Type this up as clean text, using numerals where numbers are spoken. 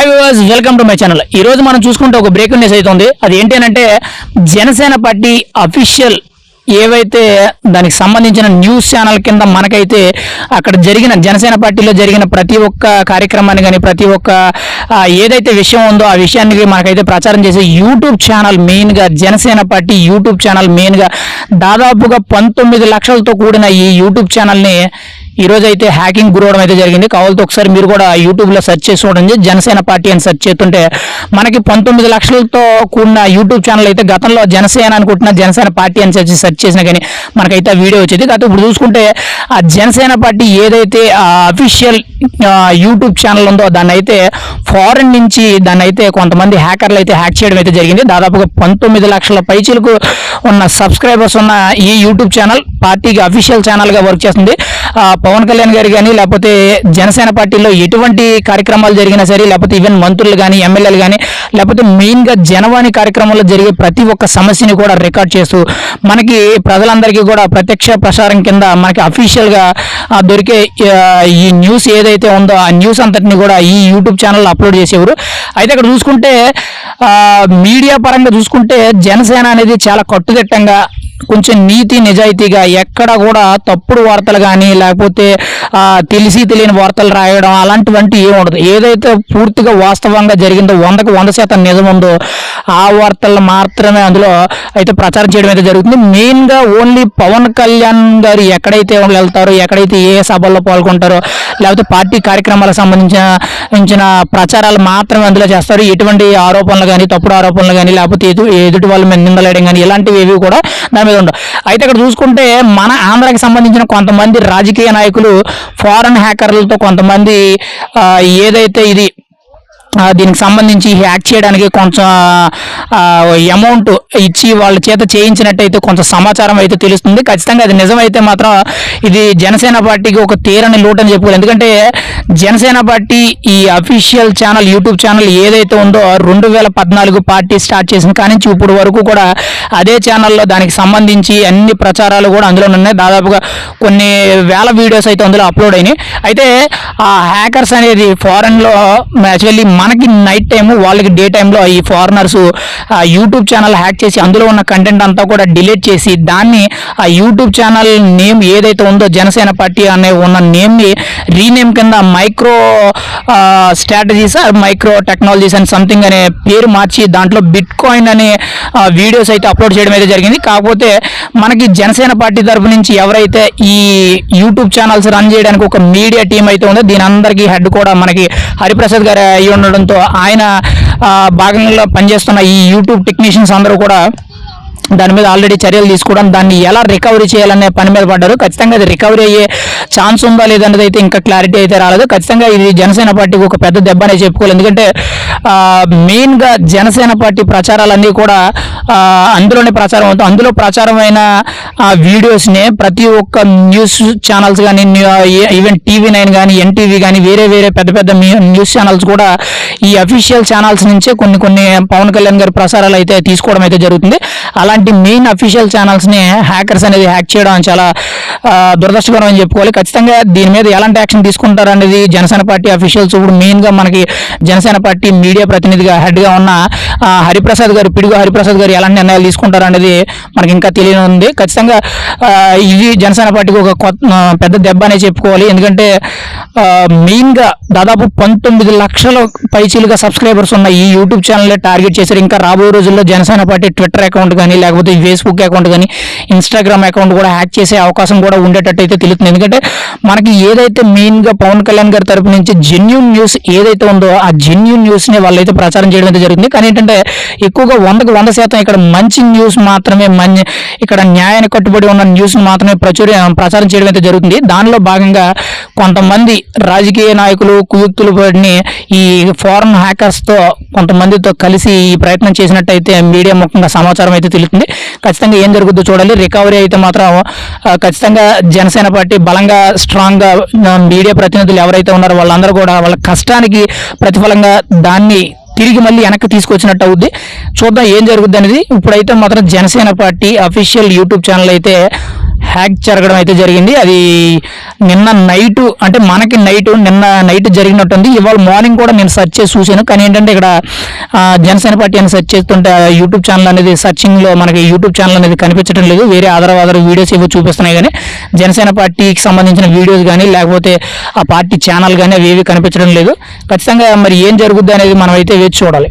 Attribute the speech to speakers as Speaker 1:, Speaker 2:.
Speaker 1: Hi viewers, welcome to my channel. ఈ రోజు మనం చూసుకుంటే ఒక బ్రేకింగ్ న్యూస్ అయితే ఉంది. అది ఏంటి అంటే జనసేన పార్టీ అఫీషియల్ ఏవైతే దానికి సంబంధించిన న్యూస్ ఛానల్ కింద మనకైతే అక్కడ జరిగిన జనసేన పార్టీలో జరిగిన ప్రతి ఒక్క కార్యక్రమాన్ని కానీ ప్రతి ఒక్క ఏదైతే విషయం ఉందో ఆ విషయాన్ని మనకైతే ప్రచారం చేసే యూట్యూబ్ ఛానల్ మెయిన్గా జనసేన పార్టీ యూట్యూబ్ ఛానల్ మెయిన్గా దాదాపుగా 19 లక్షలతో కూడిన ఈ యూట్యూబ్ ఛానల్ని ఈరోజు అయితే హ్యాకింగ్ గురవడం అయితే జరిగింది. కావాలంటే ఒకసారి మీరు కూడా యూట్యూబ్లో సెర్చ్ చేసి చూడండి. జనసేన పార్టీ అని సెర్చ్ చేస్తుంటే మనకి 19 లక్షలతో కూడిన యూట్యూబ్ ఛానల్ అయితే గతంలో జనసేన అనుకుంటున్న జనసేన పార్టీ అని సెర్చ్ చేసినా కానీ మనకైతే ఆ వీడియో వచ్చేది. కాకపోతే ఇప్పుడు చూసుకుంటే ఆ జనసేన పార్టీ ఏదైతే అఫీషియల్ యూట్యూబ్ ఛానల్ ఉందో దాన్ని అయితే ఫారెన్ నుంచి దాన్ని అయితే కొంతమంది హ్యాకర్లు అయితే హ్యాక్ చేయడం అయితే జరిగింది. దాదాపుగా 19 లక్షల పైచీలకు ఉన్న సబ్స్క్రైబర్స్ ఉన్న ఈ యూట్యూబ్ ఛానల్ పార్టీకి అఫీషియల్ ఛానల్గా వర్క్ చేస్తుంది. పవన్ కళ్యాణ్ గారు కానీ లేకపోతే జనసేన పార్టీలో ఎటువంటి కార్యక్రమాలు జరిగినా సరే, లేకపోతే ఈవెన్ మంత్రులు కానీ ఎమ్మెల్యేలు కానీ లేకపోతే మెయిన్గా జనవాణి కార్యక్రమంలో జరిగే ప్రతి ఒక్క సమస్యని కూడా రికార్డ్ చేస్తూ మనకి ప్రజలందరికీ కూడా ప్రత్యక్ష ప్రసారం కింద మనకి అఫీషియల్గా దొరికే ఈ న్యూస్ ఏదైతే ఉందో ఆ న్యూస్ అంతటిని కూడా ఈ యూట్యూబ్ ఛానల్లో అప్లోడ్ చేసేవారు. అయితే అక్కడ చూసుకుంటే మీడియా పరంగా చూసుకుంటే జనసేన అనేది చాలా కట్టుదిట్టంగా కొంచెం నీతి నిజాయితీగా ఎక్కడ కూడా తప్పుడు వార్తలు కానీ లేకపోతే తెలిసి తెలియని వార్తలు రాయడం అలాంటివంటి ఏమి ఉండదు. ఏదైతే పూర్తిగా వాస్తవంగా జరిగిందో 100% నిజం ఉందో ఆ వార్తలు మాత్రమే అందులో అయితే ప్రచారం చేయడం అయితే జరుగుతుంది. మెయిన్గా ఓన్లీ పవన్ కళ్యాణ్ గారు ఎక్కడైతే వెళ్తారో, ఎక్కడైతే ఏ సభల్లో పాల్గొంటారో లేకపోతే పార్టీ కార్యక్రమాలకు సంబంధించిన ప్రచారాలు మాత్రమే అందులో చేస్తారు. ఎటువంటి ఆరోపణలు కానీ తప్పుడు ఆరోపణలు కానీ లేకపోతే ఎదుటి వాళ్ళ మీద నిందలేయడం కానీ ఇలాంటివి ఏవి కూడా దాని మీద ఉండవు. అయితే అక్కడ చూసుకుంటే మన ఆంధ్రాకి సంబంధించిన కొంతమంది రాజకీయ నాయకులు ఫారెన్ హ్యాకర్లతో కొంతమంది ఏదైతే ఇది దీనికి సంబంధించి హ్యాక్ చేయడానికి కొంచెం అమౌంట్ ఇచ్చి వాళ్ళ చేత చేయించినట్టయితే కొంచెం సమాచారం అయితే తెలుస్తుంది. ఖచ్చితంగా అది నిజమైతే మాత్రం ఇది జనసేన పార్టీకి ఒక తీరని లోటు అని చెప్పుకోవాలి. ఎందుకంటే జనసేన పార్టీ ఈ అఫీషియల్ ఛానల్ యూట్యూబ్ ఛానల్ ఏదైతే ఉందో 2014 పార్టీ స్టార్ట్ చేసిన కానీ ఇప్పుడు వరకు కూడా అదే ఛానల్లో దానికి సంబంధించి అన్ని ప్రచారాలు కూడా అందులో ఉన్నాయి. దాదాపుగా కొన్ని వేల వీడియోస్ అయితే అందులో అప్లోడ్ అయినాయి. అయితే ఆ హ్యాకర్స్ అనేది ఫారెన్లో యాక్చువల్లీ మనకి నైట్ టైము వాళ్ళకి డే టైంలో ఈ ఫారినర్స్ యూట్యూబ్ ఛానల్ హ్యాక్ చేసి అందులో ఉన్న కంటెంట్ అంతా కూడా డిలీట్ చేసి దాన్ని ఆ యూట్యూబ్ ఛానల్ నేమ్ ఏదైతే ఉందో జనసేన పార్టీ అనే ఉన్న నేమ్ని రీనేమ్ కింద micro strategies micro technologies and something అనే పేరు మార్చి దాంట్లో బిట్ కాయిన్ అనే వీడియోస్ అయితే అప్లోడ్ చేయడం అయితే జరిగింది. కాకపోతే మనకి జనసేన పార్టీ తరపు నుంచి ఎవరైతే ఈ యూట్యూబ్ ఛానల్స్ రన్ చేయడానికి ఒక మీడియా టీం అయితే ఉందో దీని అందరికీ హెడ్ కూడా మనకి హరిప్రసాద్ గారు అయి ఉండడంతో ఆయన భాగంగా పనిచేస్తున్న ఈ యూట్యూబ్ టెక్నీషియన్స్ అందరూ కూడా దాని మీద ఆల్రెడీ చర్యలు తీసుకోవడం, దాన్ని ఎలా రికవరీ చేయాలనే పని మీద పడ్డారు. ఖచ్చితంగా అది రికవరీ అయ్యే ఛాన్స్ ఉందా లేదన్నది అయితే ఇంకా క్లారిటీ అయితే రాలేదు. ఖచ్చితంగా ఇది జనసేన పార్టీకి ఒక పెద్ద దెబ్బ అనే చెప్పుకోవాలి. ఎందుకంటే మెయిన్గా జనసేన పార్టీ ప్రచారాలన్నీ కూడా అందులోనే ప్రచారం అవుతాయి. అందులో ప్రచారమైన వీడియోస్ని ప్రతి ఒక్క న్యూస్ ఛానల్స్ కానీ ఈవెన్ TV9 కానీ NTV కానీ వేరే పెద్ద పెద్ద న్యూస్ ఛానల్స్ కూడా ఈ అఫీషియల్ ఛానల్స్ నుంచే కొన్ని పవన్ కళ్యాణ్ గారి ప్రసారాలు అయితే తీసుకోవడం అయితే జరుగుతుంది. అలాంటి మెయిన్ అఫీషియల్ ఛానల్స్ని హ్యాకర్స్ అనేది హ్యాక్ చేయడం చాలా దురదృష్టకరం అని చెప్పుకోవాలి. ఖచ్చితంగా దీని మీద ఎలాంటి యాక్షన్ తీసుకుంటారు అనేది జనసేన పార్టీ అఫీషియల్స్ ఇప్పుడు మెయిన్గా మనకి జనసేన పార్టీ మీడియా ప్రతినిధిగా హెడ్గా ఉన్న పిడుగు హరిప్రసాద్ గారు ఎలాంటి నిర్ణయాలు తీసుకుంటారు అనేది మనకి ఇంకా తెలియనుంది. ఖచ్చితంగా ఇది జనసేన పార్టీకి ఒక పెద్ద దెబ్బ అనే చెప్పుకోవాలి. ఎందుకంటే మెయిన్గా దాదాపు 19 లక్షల పైచీలుగా సబ్స్క్రైబర్స్ ఉన్న ఈ యూట్యూబ్ ఛానల్ని టార్గెట్ చేశారు. ఇంకా రాబోయే రోజుల్లో జనసేన పార్టీ ట్విట్టర్ అకౌంట్ కానీ లేకపోతే ఫేస్బుక్ అకౌంట్ కానీ ఇన్స్టాగ్రామ్ అకౌంట్ కూడా హ్యాక్ చేసే అవకాశం కూడా ఉండేటట్టు అయితే తెలుస్తుంది. ఎందుకంటే మనకి ఏదైతే మెయిన్గా పవన్ కళ్యాణ్ గారి తరపు నుంచి జెన్యూన్ న్యూస్ ఏదైతే ఉందో ఆ జెన్యూన్ న్యూస్ని వాళ్ళైతే ప్రచారం చేయడం అయితే జరుగుతుంది. కానీ ఏంటంటే ఎక్కువగా 100% ఇక్కడ మంచి న్యూస్ మాత్రమే ఇక్కడ న్యాయానికి కట్టుబడి ఉన్న న్యూస్ని మాత్రమే ప్రచారం చేయడం అయితే జరుగుతుంది. దానిలో భాగంగా కొంతమంది రాజకీయ నాయకులు కుయుక్తులు పడిని ఈ ఫారెన్ హ్యాకర్స్తో కొంతమందితో కలిసి ఈ ప్రయత్నం చేసినట్టయితే మీడియా ముఖ్యంగా సమాచారం అయితే తెలుస్తుంది. ఖచ్చితంగా ఏం జరుగుతుందో చూడాలి. రికవరీ అయితే మాత్రం ఖచ్చితంగా జనసేన పార్టీ బలంగా స్ట్రాంగ్గా మీడియా ప్రతినిధులు ఎవరైతే ఉన్నారో వాళ్ళందరూ కూడా వాళ్ళ కష్టానికి ప్రతిఫలంగా దాన్ని తిరిగి మళ్ళీ వెనక్కి తీసుకొచ్చినట్టు అవుద్ది. చూద్దాం ఏం జరుగుద్ది అనేది. ఇప్పుడైతే మాత్రం Janasena party official YouTube channel అయితే హ్యాక్ జరగడం అయితే జరిగింది. అది నిన్న నైట్ అంటే మనకి నిన్న నైట్ జరిగినట్టుంది. ఇవాళ మార్నింగ్ కూడా నేను సెర్చ్ చేసి చూశాను. కానీ ఏంటంటే ఇక్కడ జనసేన పార్టీ అని సెర్చ్ చేస్తుంటే యూట్యూబ్ ఛానల్ అనేది సెర్చింగ్లో మనకి యూట్యూబ్ ఛానల్ అనేది కనిపించడం లేదు. వేరే ఆధార వీడియోస్ ఏవో చూపిస్తున్నాయి, కానీ జనసేన పార్టీకి సంబంధించిన వీడియోస్ కానీ లేకపోతే ఆ పార్టీ ఛానల్ కానీ అవి ఏవి కనిపించడం లేదు. ఖచ్చితంగా మరి ఏం జరుగుద్ది అనేది మనం అయితే వేచి చూడాలి.